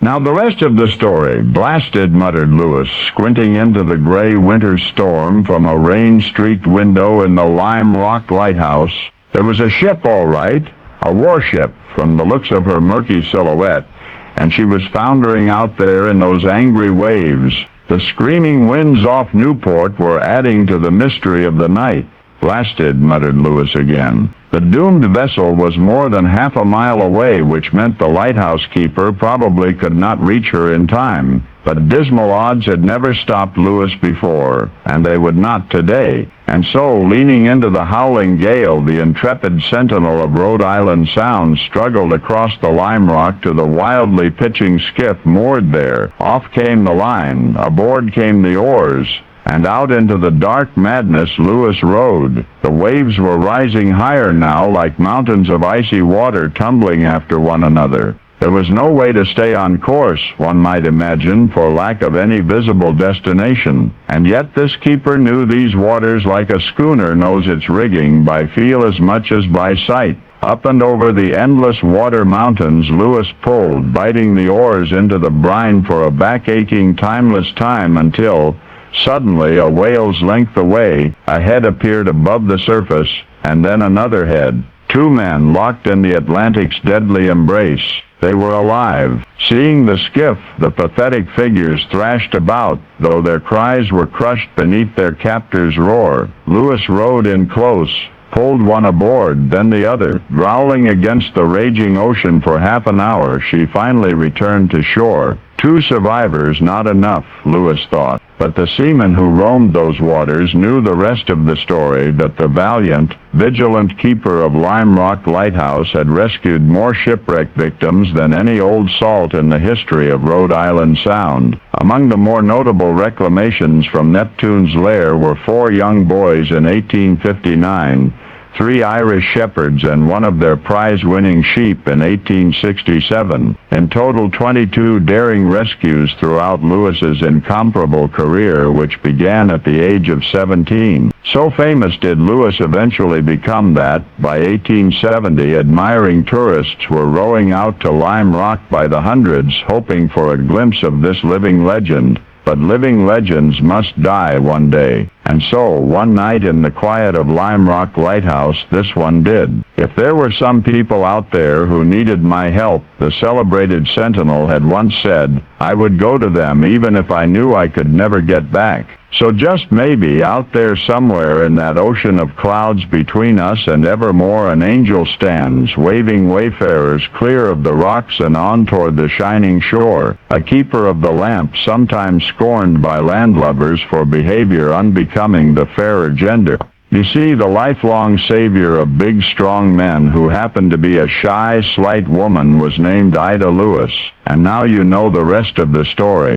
Now the rest of the story. Blasted, muttered Lewis, squinting into the gray winter storm from a rain-streaked window in the Lime Rock lighthouse. There was a ship, all right, a warship, from the looks of her murky silhouette, and she was foundering out there in those angry waves. The screaming winds off Newport were adding to the mystery of the night. Blasted, muttered Lewis again. The doomed vessel was more than half a mile away, which meant the lighthouse keeper probably could not reach her in time. But dismal odds had never stopped Lewis before, and they would not today. And so, leaning into the howling gale, the intrepid sentinel of Rhode Island Sound struggled across the Lime Rock to the wildly pitching skiff moored there. Off came the line, aboard came the oars, and out into the dark madness Lewis rode. The waves were rising higher now, like mountains of icy water tumbling after one another. There was no way to stay on course, one might imagine, for lack of any visible destination. And yet this keeper knew these waters like a schooner knows its rigging by feel as much as by sight. Up and over the endless water mountains Lewis pulled, biting the oars into the brine for a back-aching, timeless time until, suddenly, a whale's length away, a head appeared above the surface, and then another head. Two men locked in the Atlantic's deadly embrace. They were alive. Seeing the skiff, the pathetic figures thrashed about, though their cries were crushed beneath their captor's roar. Lewis rowed in close, pulled one aboard, then the other. Growling against the raging ocean for half an hour, she finally returned to shore. Two survivors, not enough, Lewis thought. But the seamen who roamed those waters knew the rest of the story, that the valiant, vigilant keeper of Lime Rock Lighthouse had rescued more shipwreck victims than any old salt in the history of Rhode Island Sound. Among the more notable reclamations from Neptune's lair were 4 young boys in 1859, 3 Irish shepherds, and one of their prize-winning sheep in 1867. In total, 22 daring rescues throughout Lewis's incomparable career, which began at the age of 17. So famous did Lewis eventually become that, by 1870, admiring tourists were rowing out to Lime Rock by the hundreds, hoping for a glimpse of this living legend. But living legends must die one day. And so, one night in the quiet of Lime Rock Lighthouse, this one did. If there were some people out there who needed my help, the celebrated sentinel had once said, I would go to them even if I knew I could never get back. So just maybe, out there somewhere in that ocean of clouds between us and evermore, an angel stands, waving wayfarers clear of the rocks and on toward the shining shore, a keeper of the lamp, sometimes scorned by landlubbers for behavior unbecoming the fairer gender. You see, the lifelong savior of big, strong men who happened to be a shy, slight woman was named Ida Lewis. And now you know the rest of the story.